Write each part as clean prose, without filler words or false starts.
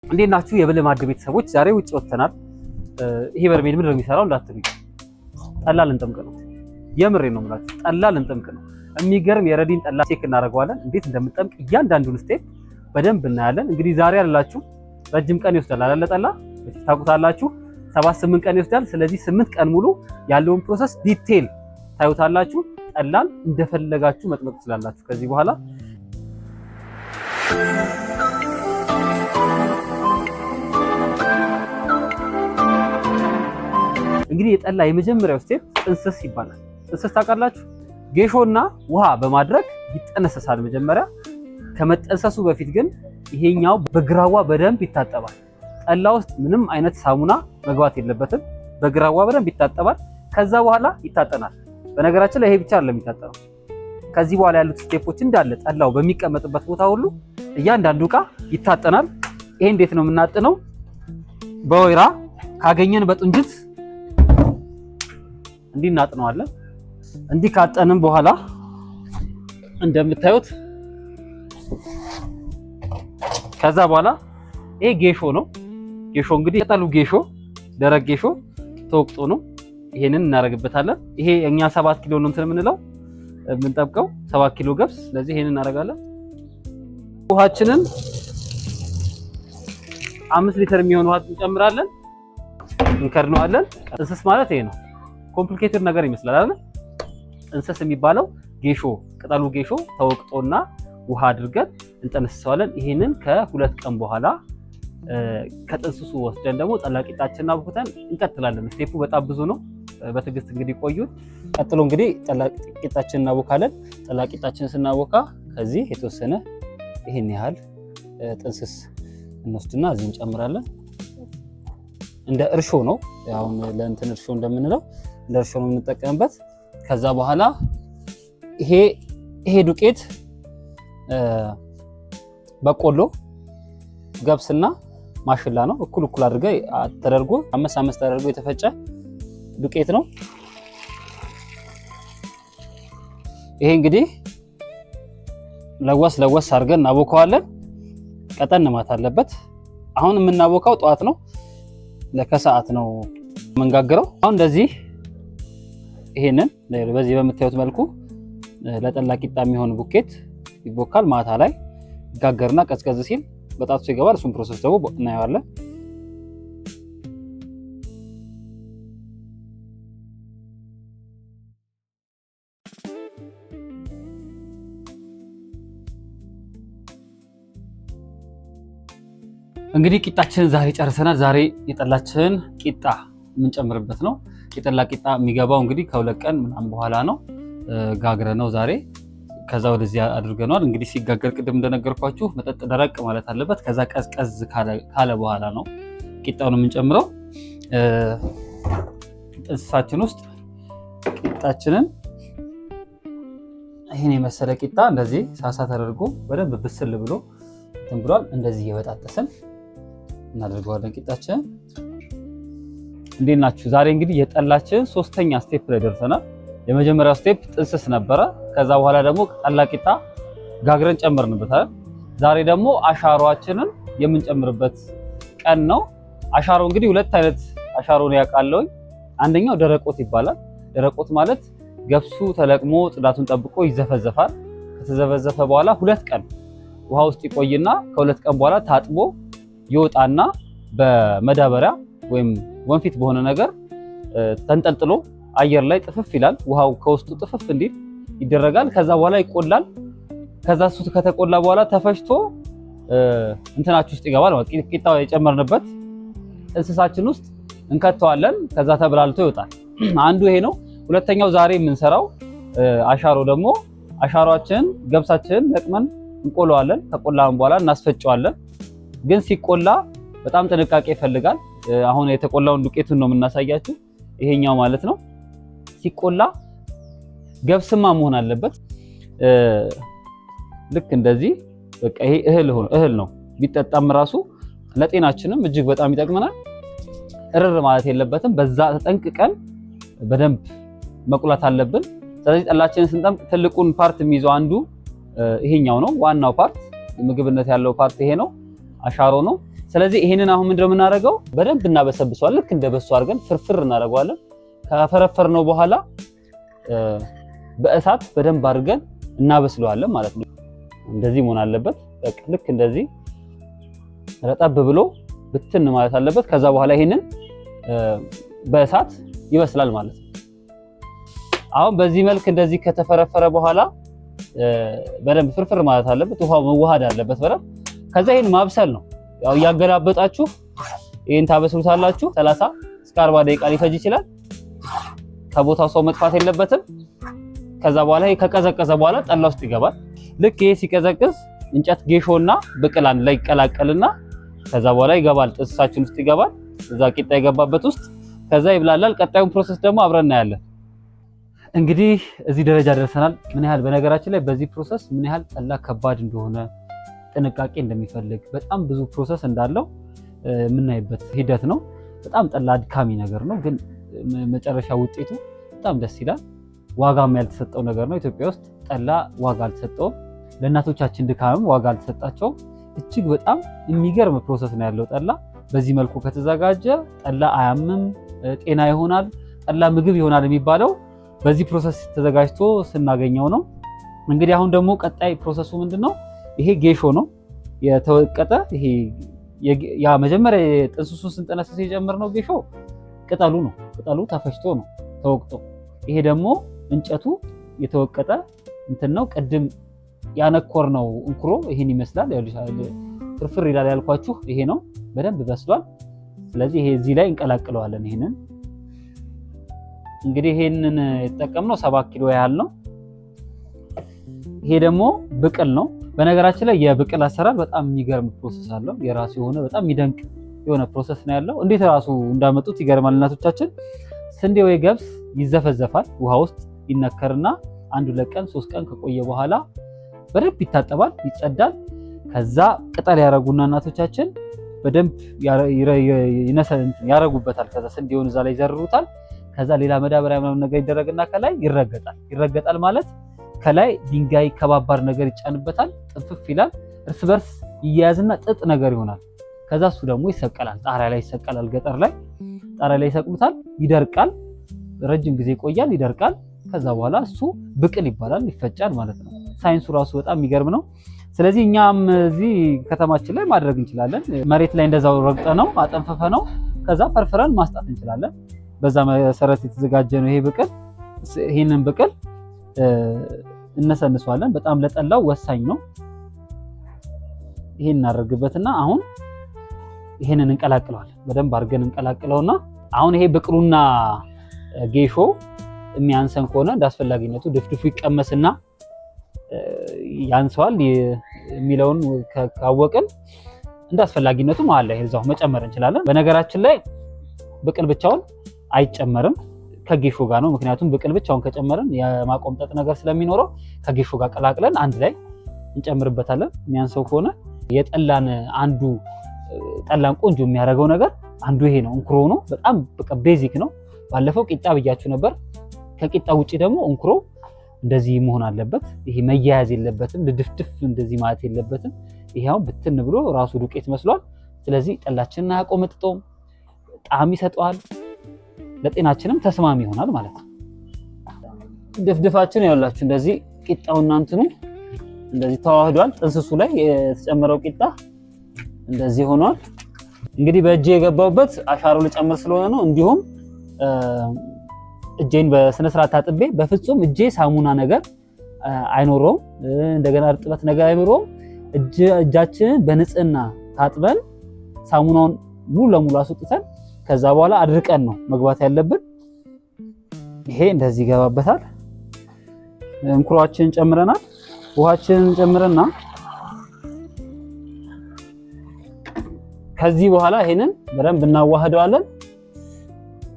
እንዴት ናችሁ የበለ ማዕድ ቤተሰቦች? ዛሬ ውጭ ወጥተናል። ይሄ በርሜል ምንድን ነው የሚሰራው እንዳትሉኝ፣ ጠላ ልንጠምቅ ነው። የምሬን ነው የምላችሁ፣ ጠላ ልንጠምቅ ነው። የሚገርም የረዲን ጠላ ቼክ እናደርገዋለን። እንዴት እንደምንጠምቅ እያንዳንዱን ስቴፕ በደንብ እናያለን። እንግዲህ ዛሬ ያላችሁ ረጅም ቀን ይወስዳል አይደል? ጠላ ታውቁታላችሁ፣ 7-8 ቀን ይወስዳል። ስለዚህ 8 ቀን ሙሉ ያለውን ፕሮሰስ ዲቴል ታዩታላችሁ። ጠላን እንደፈለጋችሁ መጥመቅ ትችላላችሁ ከዚህ በኋላ። እንግዲህ የጠላ የመጀመሪያው ስቴፕ ጥንስስ ይባላል። ጥንስስ ታውቃላችሁ? ጌሾና ውሃ በማድረግ ይጠነሰሳል መጀመሪያ። ከመጠንሰሱ በፊት ግን ይሄኛው በግራዋ በደንብ ይታጠባል። ጠላ ውስጥ ምንም አይነት ሳሙና መግባት የለበትም። በግራዋ በደንብ ይታጠባል። ከዛ በኋላ ይታጠናል። በነገራችን ላይ ይሄ ብቻ አይደለም የሚታጠነው። ከዚህ በኋላ ያሉት ስቴፖች እንዳለ ጠላው በሚቀመጥበት ቦታ ሁሉ እያንዳንዱ ዕቃ ይታጠናል። ይሄ እንዴት ነው የምናጥነው? በወይራ ካገኘን በጡንጅት እንዲህ እናጥነዋለን። እንዲህ ካጠንም በኋላ እንደምታዩት ከዛ በኋላ ይሄ ጌሾ ነው። ጌሾ እንግዲህ የጠሉ ጌሾ ደረቅ ጌሾ ተወቅጦ ነው። ይሄንን እናደርግበታለን። ይሄ እኛ 7 ኪሎ ነው እንትን የምንለው የምንጠብቀው 7 ኪሎ ገብስ። ስለዚህ ይሄንን እናደርጋለን። ውሃችንን 5 ሊትር የሚሆን ውሃ እንጨምራለን፣ እንከድነዋለን። ጥንስስ ማለት ይሄ ነው። ኮምፕሊኬትድ ነገር ይመስላል አይደል? ጥንስስ የሚባለው ጌሾ ቅጠሉ ጌሾ ተወቅጦና ውሃ አድርገን እንጠነስሰዋለን። ይሄንን ከ2 ቀን በኋላ ከጥንስሱ ወስደን ደግሞ ጠላ ቂጣችንን አብኩተን እንቀጥላለን። ስቴፑ በጣም ብዙ ነው። በትዕግስት እንግዲህ ቆዩ። ቀጥሎ እንግዲህ ጠላ ቂጣችንን እናቦካለን። ጠላ ቂጣችንን ስናቦካ ከዚህ የተወሰነ ይሄን ያህል ጥንስስ እንወስድና እዚህ እንጨምራለን። እንደ እርሾ ነው። አሁን ለእንትን እርሾ እንደምንለው እንደ እርሾ ነው የምንጠቀምበት። ከዛ በኋላ ይሄ ዱቄት በቆሎ ገብስና ማሽላ ነው። እኩል አድርገ ተደርጎ አመስ ተደርጎ የተፈጨ ዱቄት ነው። ይሄ እንግዲህ ለወስ አድርገን እናቦካዋለን። ቀጠን ማት አለበት። አሁን የምናቦካው ጠዋት ነው፣ ለከሰዓት ነው የምንጋግረው። አሁን እንደዚህ ይሄንን በዚህ በምታዩት መልኩ ለጠላ ቂጣ የሚሆን ቡኬት ይቦካል። ማታ ላይ ይጋገርና ቀዝቀዝ ሲል በጣቱ ይገባል። እሱን ፕሮሰስ ደግሞ እናየዋለን። እንግዲህ ቂጣችንን ዛሬ ጨርሰናል። ዛሬ የጠላችንን ቂጣ የምንጨምርበት ነው። የጠላ ቂጣ የሚገባው እንግዲህ ከ2 ቀን ምናምን በኋላ ነው። ጋግረ ነው ዛሬ። ከዛ ወደዚህ አድርገናል። እንግዲህ ሲጋገር ቅድም እንደነገርኳችሁ መጠጥ ደረቅ ማለት አለበት። ከዛ ቀዝቀዝ ካለ በኋላ ነው ቂጣውን የምንጨምረው። ጥንስሳችን ውስጥ ቂጣችንን ይሄን የመሰለ ቂጣ እንደዚህ ሳሳ ተደርጎ በደንብ ብስል ብሎ እንትን ብሏል። እንደዚህ እየበጣጠስን እናደርገዋለን ቂጣችን። እንዴት ናችሁ? ዛሬ እንግዲህ የጠላችን 3ኛ ስቴፕ ላይ ደርሰናል። የመጀመሪያው ስቴፕ ጥንስስ ነበረ። ከዛ በኋላ ደግሞ ጠላ ቂጣ ጋግረን ጨመርንበታል። ዛሬ ደግሞ አሻሮአችንን የምንጨምርበት ቀን ነው። አሻሮ እንግዲህ 2 አይነት አሻሮ ነው ያውቃለሁ። አንደኛው ደረቆት ይባላል። ደረቆት ማለት ገብሱ ተለቅሞ ጽዳቱን ጠብቆ ይዘፈዘፋል። ከተዘፈዘፈ በኋላ 2 ቀን ውሃ ውስጥ ይቆይና ከ2 ቀን በኋላ ታጥቦ ይወጣና በመዳበሪያ ወይም ወንፊት በሆነ ነገር ተንጠልጥሎ አየር ላይ ጥፍፍ ይላል። ውሃው ከውስጡ ጥፍፍ እንዲል ይደረጋል። ከዛ በኋላ ይቆላል። ከዛ እሱ ከተቆላ በኋላ ተፈጭቶ እንትናችሁ ውስጥ ይገባል ማለት ቂጣው የጨመርንበት ጥንስሳችን ውስጥ እንከተዋለን። ከዛ ተብላልቶ ይወጣል። አንዱ ይሄ ነው። ሁለተኛው ዛሬ የምንሰራው አሻሮ ደግሞ አሻሮአችንን ገብሳችንን ለቅመን እንቆለዋለን። ከቆላን በኋላ እናስፈጨዋለን። ግን ሲቆላ በጣም ጥንቃቄ ይፈልጋል። አሁን የተቆላውን ዱቄቱን ነው የምናሳያችሁ። ይሄኛው ማለት ነው። ሲቆላ ገብስማ መሆን አለበት። ልክ እንደዚህ በቃ ይሄ እህል ነው። ቢጠጣም ራሱ ለጤናችንም እጅግ በጣም ይጠቅመናል። እርር ማለት የለበትም። በዛ ተጠንቅቀን በደንብ መቁላት አለብን። ስለዚህ ጠላችንን ስንጠምቅ ትልቁን ፓርት የሚይዘው አንዱ ይሄኛው ነው ዋናው ፓርት፣ ምግብነት ያለው ፓርት ይሄ ነው፣ አሻሮ ነው። ስለዚህ ይሄንን አሁን ምንድነው የምናደርገው? በደንብ እናበሰብሰዋለን። ልክ እንደበሱ አድርገን ፍርፍር እናደርገዋለን። ከፈረፈርነው በኋላ በእሳት በደንብ አድርገን እናበስለዋለን ማለት ነው። እንደዚህ መሆን አለበት። በቃ ልክ እንደዚህ ረጠብ ብሎ ብትን ማለት አለበት። ከዛ በኋላ ይሄንን በእሳት ይበስላል ማለት ነው። አሁን በዚህ መልክ እንደዚህ ከተፈረፈረ በኋላ በደንብ ፍርፍር ማለት አለበት። ውሃው መዋሃድ አለበት በደንብ። ከዛ ይሄን ማብሰል ነው። ያው እያገላበጣችሁ ይሄን ታበስሉታላችሁ። 30 እስከ 40 ደቂቃ ሊፈጅ ይችላል። ከቦታው ሰው መጥፋት የለበትም። ከዛ በኋላ ይሄ ከቀዘቀዘ በኋላ ጠላ ውስጥ ይገባል። ልክ ይሄ ሲቀዘቅዝ እንጨት ጌሾና ብቅል አንድ ላይ ይቀላቀልና ከዛ በኋላ ይገባል፣ ጥብሳችን ውስጥ ይገባል። እዛ ቂጣ የገባበት ውስጥ ከዛ ይብላላል። ቀጣዩን ፕሮሰስ ደግሞ አብረን እናያለን። እንግዲህ እዚህ ደረጃ ደርሰናል። ምን ያህል በነገራችን ላይ በዚህ ፕሮሰስ ምን ያህል ጠላ ከባድ እንደሆነ ጥንቃቄ እንደሚፈልግ በጣም ብዙ ፕሮሰስ እንዳለው የምናይበት ሂደት ነው። በጣም ጠላ አድካሚ ነገር ነው፣ ግን መጨረሻ ውጤቱ በጣም ደስ ይላል። ዋጋም ያልተሰጠው ነገር ነው። ኢትዮጵያ ውስጥ ጠላ ዋጋ አልተሰጠውም። ለእናቶቻችን ድካምም ዋጋ አልተሰጣቸውም። እጅግ በጣም የሚገርም ፕሮሰስ ነው ያለው ጠላ። በዚህ መልኩ ከተዘጋጀ ጠላ አያምም፣ ጤና ይሆናል፣ ጠላ ምግብ ይሆናል የሚባለው በዚህ ፕሮሰስ ተዘጋጅቶ ስናገኘው ነው። እንግዲህ አሁን ደግሞ ቀጣይ ፕሮሰሱ ምንድነው? ይሄ ጌሾ ነው የተወቀጠ። ይሄ ያ መጀመሪያ ጥንስሱን ስንጠነስስ የጀመርነው ጌሾ ቅጠሉ ነው። ቅጠሉ ተፈጭቶ ነው ተወቅጦ። ይሄ ደግሞ እንጨቱ የተወቀጠ እንትን ነው። ቅድም ያነኮርነው እንኩሮ ይሄን ይመስላል። ፍርፍር ይላል ያልኳችሁ ይሄ ነው። በደንብ በስሏል። ስለዚህ ይሄ እዚህ ላይ እንቀላቅለዋለን። ይሄንን እንግዲህ ይሄንን የተጠቀምነው 7 ኪሎ ያህል ነው። ይሄ ደግሞ ብቅል ነው። በነገራችን ላይ የብቅል አሰራር በጣም የሚገርም ፕሮሰስ አለው። የራሱ የሆነ በጣም የሚደንቅ የሆነ ፕሮሰስ ነው ያለው። እንዴት ራሱ እንዳመጡት ይገርማል። እናቶቻችን ስንዴ ወይ ገብስ ይዘፈዘፋል፣ ውሃ ውስጥ ይነከርና 1-2 ቀን 3 ቀን ከቆየ በኋላ በደንብ ይታጠባል፣ ይጸዳል። ከዛ ቅጠል ያረጉና እናቶቻችን በደንብ ያረጉበታል። ከዛ ስንዴውን እዛ ላይ ይዘርሩታል። ከዛ ሌላ መዳበሪያ ምናምን ነገር ይደረግና ከላይ ይረገጣል። ይረገጣል ማለት ከላይ ድንጋይ ከባባር ነገር ይጫንበታል። ጥፍፍ ይላል። እርስ በርስ ይያያዝና ጥጥ ነገር ይሆናል። ከዛ እሱ ደግሞ ይሰቀላል። ጣሪያ ላይ ይሰቀላል። ገጠር ላይ ጣሪያ ላይ ይሰቅሉታል። ይደርቃል። ረጅም ጊዜ ይቆያል፣ ይደርቃል። ከዛ በኋላ እሱ ብቅል ይባላል፣ ይፈጫል ማለት ነው። ሳይንሱ ራሱ በጣም የሚገርም ነው። ስለዚህ እኛም እዚህ ከተማችን ላይ ማድረግ እንችላለን። መሬት ላይ እንደዛው ረግጠ ነው አጠንፈፈ ነው ከዛ ፈርፍረን ማስጣት እንችላለን። በዛ መሰረት የተዘጋጀ ነው ይሄ ብቅል። ይሄንን ብቅል እነሰንሷለን። በጣም ለጠላው ወሳኝ ነው። ይሄን እናደርግበትና አሁን ይሄንን እንቀላቅለዋለን። በደንብ አድርገን እንቀላቅለውና አሁን ይሄ ብቅሉና ጌሾ የሚያንሰን ከሆነ እንዳስፈላጊነቱ ድፍድፉ ይቀመስና ያንሰዋል የሚለውን ካወቅን እንዳስፈላጊነቱ መሀል ላይ እዛው መጨመር እንችላለን። በነገራችን ላይ ብቅል ብቻውን አይጨመርም፣ ከጌሾ ጋር ነው። ምክንያቱም ብቅል ብቻውን ከጨመርን የማቆምጠጥ ነገር ስለሚኖረው ከጌሾ ጋር ቀላቅለን አንድ ላይ እንጨምርበታለን። የሚያንሰው ከሆነ የጠላን አንዱ ጠላን ቆንጆ የሚያደርገው ነገር አንዱ ይሄ ነው። እንኩሮ ነው። በጣም በቃ ቤዚክ ነው። ባለፈው ቂጣ ብያችሁ ነበር። ከቂጣ ውጪ ደግሞ እንኩሮ እንደዚህ መሆን አለበት። ይሄ መያያዝ የለበትም። ልድፍድፍ እንደዚህ ማለት የለበትም። ይሄ አሁን ብትን ብሎ ራሱ ዱቄት መስሏል። ስለዚህ ጠላችንን አያቆመጥጠውም፣ ጣዕም ይሰጠዋል፣ ለጤናችንም ተስማሚ ይሆናል ማለት ነው። ድፍድፋችን ያላችሁ እንደዚህ ቂጣውና እንትኑ እንደዚህ ተዋህዷል። ጥንስሱ ላይ የተጨመረው ቂጣ እንደዚህ ሆኗል። እንግዲህ በእጄ የገባውበት አሻሮ ልጨምር ስለሆነ ነው። እንዲሁም እጄን በስነ ስርዓት ታጥቤ በፍጹም እጄ ሳሙና ነገር አይኖረውም፣ እንደገና እርጥበት ነገር አይኖረውም። እጃችንን በንጽህና ታጥበን ሳሙናውን ሙሉ ለሙሉ አስወጥተን ከዛ በኋላ አድርቀን ነው መግባት ያለብን። ይሄ እንደዚህ ይገባበታል። እንኩሯችንን ጨምረናል። ውሃችንን ጨምረና ከዚህ በኋላ ይሄንን በደንብ እናዋህደዋለን።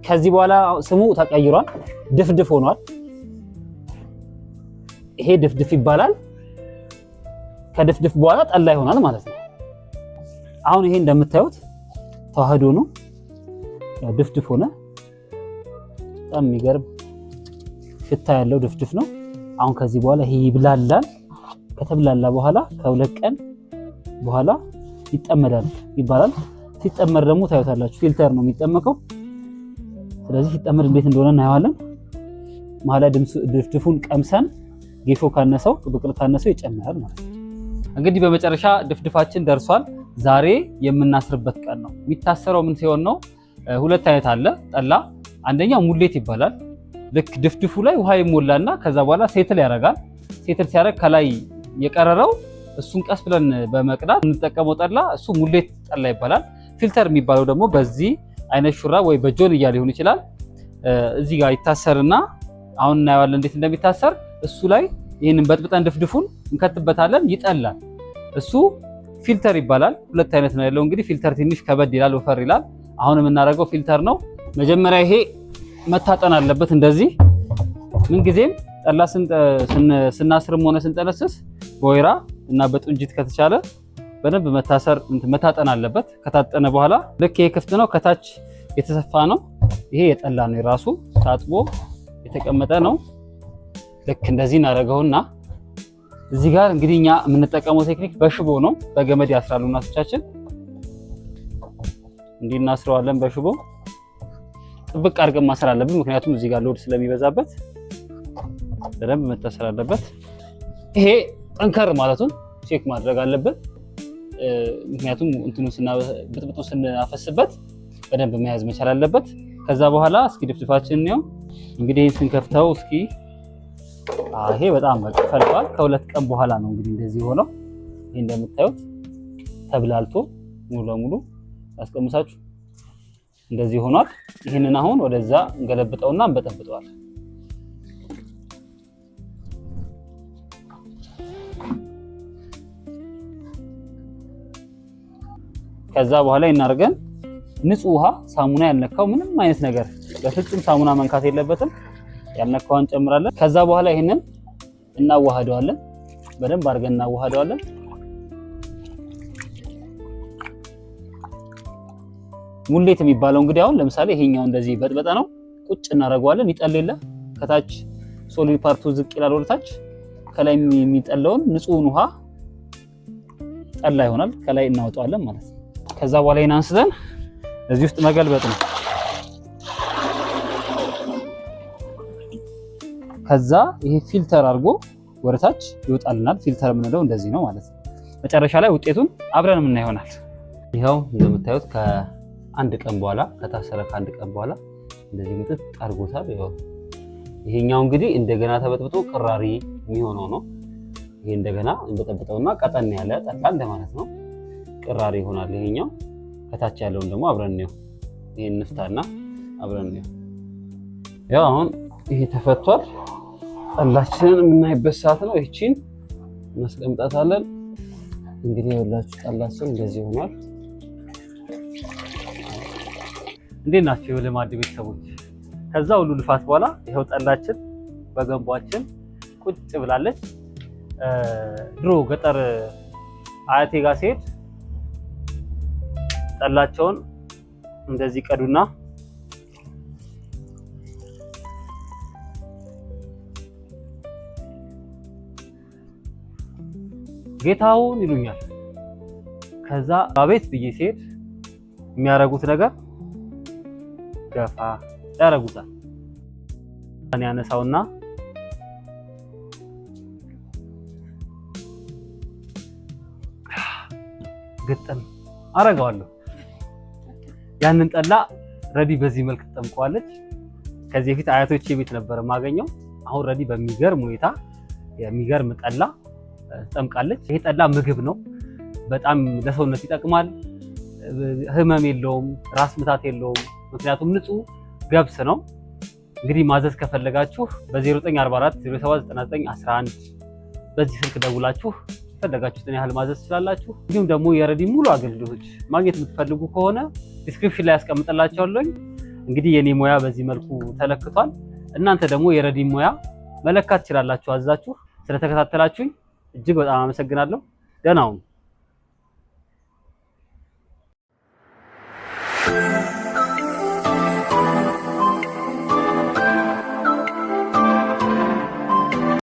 ከዚህ በኋላ ስሙ ተቀይሯል፣ ድፍድፍ ሆኗል። ይሄ ድፍድፍ ይባላል። ከድፍድፍ በኋላ ጠላ ይሆናል ማለት ነው። አሁን ይሄ እንደምታዩት ተዋህዶ ነው፣ ድፍድፍ ሆነ። በጣም የሚገርም ሽታ ያለው ድፍድፍ ነው። አሁን ከዚህ በኋላ ይሄ ይብላላል። ከተብላላ በኋላ ከ2 ቀን በኋላ ይጠመዳል ይባላል። ሲጠመድ ደግሞ ታዩታላችሁ ፊልተር ነው የሚጠመቀው። ስለዚህ ሲጠመድ እንዴት እንደሆነ እናየዋለን። መሀላ ድፍድፉን ቀምሰን ጌሾ ካነሰው ብቅል ካነሰው ይጨምራል ማለት ነው። እንግዲህ በመጨረሻ ድፍድፋችን ደርሷል። ዛሬ የምናስርበት ቀን ነው። የሚታሰረው ምን ሲሆን ነው? 2 አይነት አለ ጠላ። አንደኛው ሙሌት ይባላል። ልክ ድፍድፉ ላይ ውሃ ይሞላና ከዛ በኋላ ሴትል ያደርጋል። ሴትል ሲያደርግ ከላይ የቀረረው እሱን ቀስ ብለን በመቅዳት የምንጠቀመው ጠላ እሱ ሙሌት ጠላ ይባላል። ፊልተር የሚባለው ደግሞ በዚህ አይነት ሹራ ወይ በጆንያ ሊሆን ይችላል። እዚህ ጋር ይታሰርና አሁን እናየዋለን እንዴት እንደሚታሰር። እሱ ላይ ይሄንን በጥብጠን ድፍድፉን እንከትበታለን፣ ይጠላል። እሱ ፊልተር ይባላል። 2 አይነት ነው ያለው። እንግዲህ ፊልተር ትንሽ ከበድ ይላል፣ ወፈር ይላል። አሁን የምናደርገው ፊልተር ነው። መጀመሪያ ይሄ መታጠን አለበት። እንደዚህ ምንጊዜም ጠላ ስናስርም ሆነ ስንጠነስስ በወይራ እና በጡንጅት ከተቻለ በደንብ መታጠን አለበት። ከታጠነ በኋላ ልክ ይሄ ክፍት ነው፣ ከታች የተሰፋ ነው። ይሄ የጠላ ነው፣ የራሱ ታጥቦ የተቀመጠ ነው። ልክ እንደዚህ እናደርገውና እዚህ ጋር እንግዲህ እኛ የምንጠቀመው ቴክኒክ በሽቦ ነው። በገመድ ያስራሉ እናቶቻችን። እንዲህ እናስረዋለን በሽቦ። ጥብቅ አድርገን ማሰር አለብን፣ ምክንያቱም እዚህ ጋር ሎድ ስለሚበዛበት በደንብ መታሰር አለበት። ይሄ ጠንከር ማለቱን ቼክ ማድረግ አለብን፣ ምክንያቱም እንትኑ ብጥብጡ ስናፈስበት በደንብ መያዝ መቻል አለበት። ከዛ በኋላ እስኪ ድፍድፋችን ነው እንግዲህ ስንከፍተው እስኪ ይሄ በጣም በቃ ፈልቷል። ከ2 ቀን በኋላ ነው እንግዲህ እንደዚህ ሆነው። ይሄ እንደምታዩት ተብላልቶ ሙሉ ለሙሉ አስቀምሳችሁ እንደዚህ ሆኗል። ይሄንን አሁን ወደዛ እንገለብጠውና እንበጠብጠዋል። ከዛ በኋላ እናርገን ንጹህ ውሃ፣ ሳሙና ያልነካው ምንም አይነት ነገር በፍጹም ሳሙና መንካት የለበትም። ያልነካውን እንጨምራለን። ከዛ በኋላ ይሄንን እናዋህደዋለን፣ በደንብ አድርገን እናዋህደዋለን። ሙሌት የሚባለው እንግዲህ አሁን ለምሳሌ ይሄኛው እንደዚህ በጥበጣ ነው፣ ቁጭ እናደርገዋለን። ይጠልል ከታች ሶሊድ ፓርቱ ዝቅ ይላል ወደታች። ከላይ የሚጠለውን ንጹህን ውሃ ጠላ ይሆናል። ከላይ እናወጣዋለን ማለት ነው። ከዛ በኋላ ይሄን አንስተን እዚህ ውስጥ መገልበጥ ነው። ከዛ ይሄ ፊልተር አድርጎ ወደታች ይወጣልናል። ፊልተር የምንለው እንደዚህ ነው ማለት ነው። መጨረሻ ላይ ውጤቱን አብረን ምን ይሆናል። ይሄው እንደምታዩት ከ1 ቀን በኋላ ከታሰረ ከ1 ቀን በኋላ እንደዚህ ምጥጥ አድርጎታል። ይሄኛው እንግዲህ እንደገና ተበጥብጦ ቅራሪ የሚሆነው ነው። ይሄ እንደገና እንበጠብጠውና ቀጠን ያለ ጠላ እንደማለት ነው። ቅራሪ ይሆናል ይሄኛው። ከታች ያለውን ደግሞ አብረን ነው ይሄን እንፍታና አብረን ነው። ያው አሁን ይሄ ተፈቷል። ጠላችንን የምናይበት ሰዓት ነው። ይቺን እናስቀምጣታለን። እንግዲህ የወላችሁ ጠላችን እንደዚህ ሆኗል። እንዴት ናችሁ የልማድ ቤተሰቦች? ከዛ ሁሉ ልፋት በኋላ ይሄው ጠላችን በገንቧችን ቁጭ ብላለች። ድሮ ገጠር አያቴ ጋር ሲሄድ ጠላቸውን እንደዚህ ቀዱና ጌታውን ይሉኛል። ከዛ አቤት ብዬ ሲሄድ የሚያረጉት ነገር ገፋ ያረጉታል። እኔ ያነሳውና ግጥም አረጋዋለሁ። ያንን ጠላ ረዲ በዚህ መልክ ተጠምቀዋለች። ከዚህ በፊት አያቶቼ ቤት ነበር የማገኘው። አሁን ረዲ በሚገርም ሁኔታ የሚገርም ጠላ ተጠምቃለች። ይሄ ጠላ ምግብ ነው። በጣም ለሰውነት ይጠቅማል። ህመም የለውም፣ ራስ ምታት የለውም። ምክንያቱም ንጹህ ገብስ ነው። እንግዲህ ማዘዝ ከፈለጋችሁ በ0944 079911 በዚህ ስልክ ደውላችሁ ፈለጋችሁትን ያህል ማዘዝ ትችላላችሁ። እንዲሁም ደግሞ የረዲ ሙሉ አገልግሎቶች ማግኘት የምትፈልጉ ከሆነ ዲስክሪፕሽን ላይ ያስቀምጥላችኋለሁ። እንግዲህ የኔ ሙያ በዚህ መልኩ ተለክቷል። እናንተ ደግሞ የረዲ ሙያ መለካት ትችላላችሁ አዛችሁ። ስለተከታተላችሁኝ እጅግ በጣም አመሰግናለሁ። ደህና ሁኑ።